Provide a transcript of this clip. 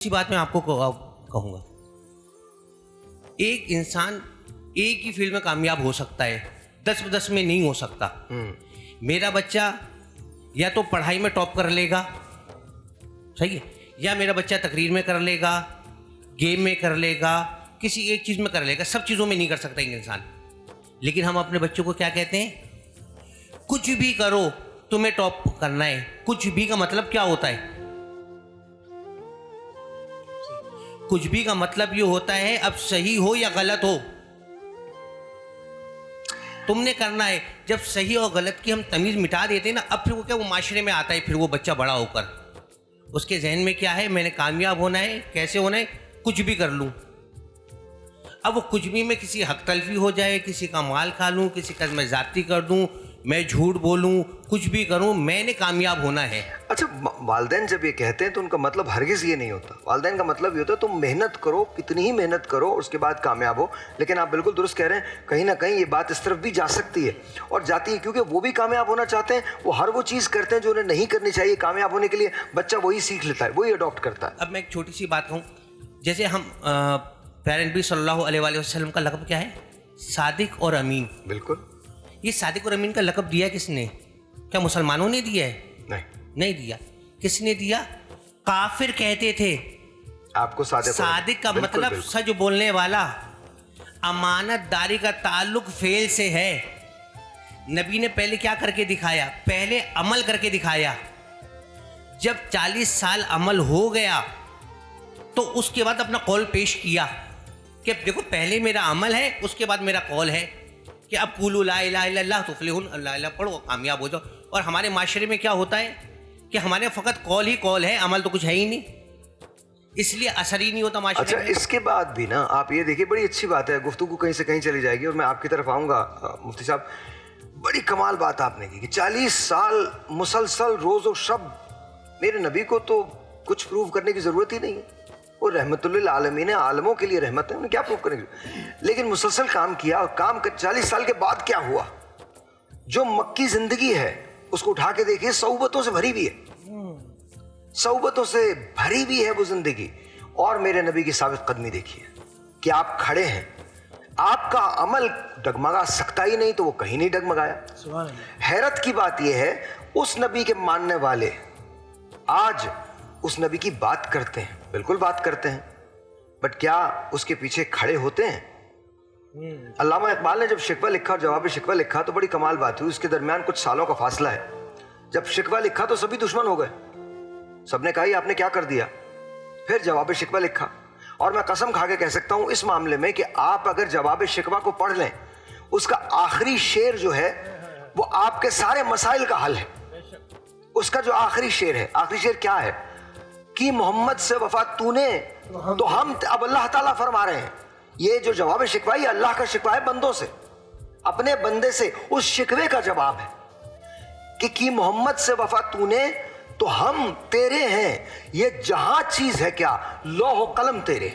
اسی بات میں آپ کو کہوں گا، ایک انسان ایک ہی فیلڈ میں کامیاب ہو سکتا ہے، 10 میں نہیں ہو سکتا۔ میرا بچہ یا تو پڑھائی میں ٹاپ کر لے گا، صحیح ہے، یا میرا بچہ تقریر میں کر لے گا، گیم میں کر لے گا، کسی ایک چیز میں کر لے گا، سب چیزوں میں نہیں کر سکتا ایک انسان۔ لیکن ہم اپنے بچوں کو کیا کہتے ہیں؟ کچھ بھی کرو تمہیں ٹاپ کرنا ہے۔ کچھ بھی کا مطلب کیا ہوتا ہے؟ کچھ بھی کا مطلب یہ ہوتا ہے اب صحیح ہو یا غلط ہو تم نے کرنا ہے۔ جب صحیح اور غلط کی ہم تمیز مٹا دیتے ہیں نا، اب پھر وہ کیا، وہ معاشرے میں آتا ہے، پھر وہ بچہ بڑا ہو کر اس کے ذہن میں کیا ہے، میں نے کامیاب ہونا ہے، کیسے ہونا ہے، کچھ بھی کر لوں۔ اب وہ کچھ بھی میں کسی حق تلفی ہو جائے، کسی کا مال کھا لوں، کسی کا میں زیادتی کر دوں، میں جھوٹ بولوں، کچھ بھی کروں، میں نے کامیاب ہونا ہے۔ اچھا، والدین جب یہ کہتے ہیں تو ان کا مطلب ہرگز یہ نہیں ہوتا۔ والدین کا مطلب یہ ہوتا ہے تم محنت کرو، کتنی ہی محنت کرو، اس کے بعد کامیاب ہو۔ لیکن آپ بالکل درست کہہ رہے ہیں، کہیں نہ کہیں یہ بات اس طرف بھی جا سکتی ہے اور جاتی ہے، کیونکہ وہ بھی کامیاب ہونا چاہتے ہیں، وہ ہر وہ چیز کرتے ہیں جو انہیں نہیں کرنی چاہیے کامیاب ہونے کے لیے، بچہ وہی سیکھ لیتا ہے، وہی اڈاپٹ کرتا ہے۔ اب میں ایک چھوٹی سی بات کہوں، جیسے ہم پیارے نبی صلی اللہ علیہ وآلہ وسلم کا لقب کیا ہے؟ صادق اور امین۔ بالکل۔ یہ صادق اور امین کا لقب دیا کس نے؟ کیا مسلمانوں نے دیا ہے؟ نہیں دیا۔ کس نے دیا؟ کافر کہتے تھے۔ آپ کو صادق کا مطلب سچ بولنے والا، امانت داری کا تعلق فعل سے ہے۔ نبی نے پہلے کیا کر کے دکھایا؟ پہلے عمل کر کے دکھایا۔ جب 40 سال عمل ہو گیا تو اس کے بعد اپنا قول پیش کیا کہ دیکھو پہلے میرا عمل ہے، اس کے بعد میرا قول ہے کہ اب قولوا لا الہ الا اللہ تفلحون، اللہ الہ پڑھو کامیاب ہو جاؤ۔ اور ہمارے معاشرے میں کیا ہوتا ہے کہ ہمارے فقط قول ہی قول ہے، عمل تو کچھ ہے ہی نہیں، اس لیے اثر ہی نہیں ہوتا معاشرے میں۔ اچھا، اس کے بعد بھی نا آپ یہ دیکھیے، بڑی اچھی بات ہے، گفتگو کہیں سے کہیں چلی جائے گی اور میں آپ کی طرف آؤں گا۔ مفتی صاحب، بڑی کمال بات آپ نے کی کہ 40 سال مسلسل روز و شب، میرے نبی کو تو کچھ پروو کرنے کی ضرورت ہی نہیں ہے، وہ رحمت للعالمین ہے، عالموں کے لیے رحمت ہے، انہیں کیا پروو کرنے کی، لیکن مسلسل کام کیا، اور کام 40 سال کے بعد کیا ہوا؟ جو مکی زندگی ہے اس کو اٹھا کے دیکھیے، صعوبتوں سے بھری ہوئی ہے، صعوبتوں سے بھری ہوئی ہے وہ زندگی، اور میرے نبی کی ثابت قدمی دیکھیے کہ آپ کھڑے ہیں، آپ کا عمل ڈگمگا سکتا ہی نہیں، تو وہ کہیں نہیں ڈگمگایا۔ حیرت کی بات یہ ہے، اس نبی کے ماننے والے آج اس نبی کی بات کرتے ہیں، بالکل بات کرتے ہیں، بٹ کیا اس کے پیچھے کھڑے ہوتے ہیں؟ علامہ اقبال نے جب شکوہ لکھا اور جواب شکوہ لکھا تو بڑی کمال بات ہوئی، اس کے درمیان کچھ سالوں کا فاصلہ ہے۔ جب شکوہ لکھا تو سبھی دشمن ہو گئے، سب نے کہا یہ آپ نے کیا کر دیا۔ پھر جواب شکوہ لکھا، اور میں قسم کھا کے کہہ سکتا ہوں اس معاملے میں کہ آپ اگر جواب شکوہ کو پڑھ لیں، اس کا آخری شعر جو ہے وہ آپ کے سارے مسائل کا حل ہے۔ اس کا جو آخری شعر ہے، آخری شعر کیا ہے کہ محمد سے وفا تو نے، تو ہم اب اللہ تعالیٰ فرما رہے ہیں، یہ جو جواب شکوہ یہ اللہ کا شکوہ ہے بندوں سے، اپنے بندے سے، اس شکوے کا جواب ہے کہ محمد سے وفا تو نے تو ہم تیرے ہیں، یہ جہاں چیز ہے کیا، لوح و قلم تیرے۔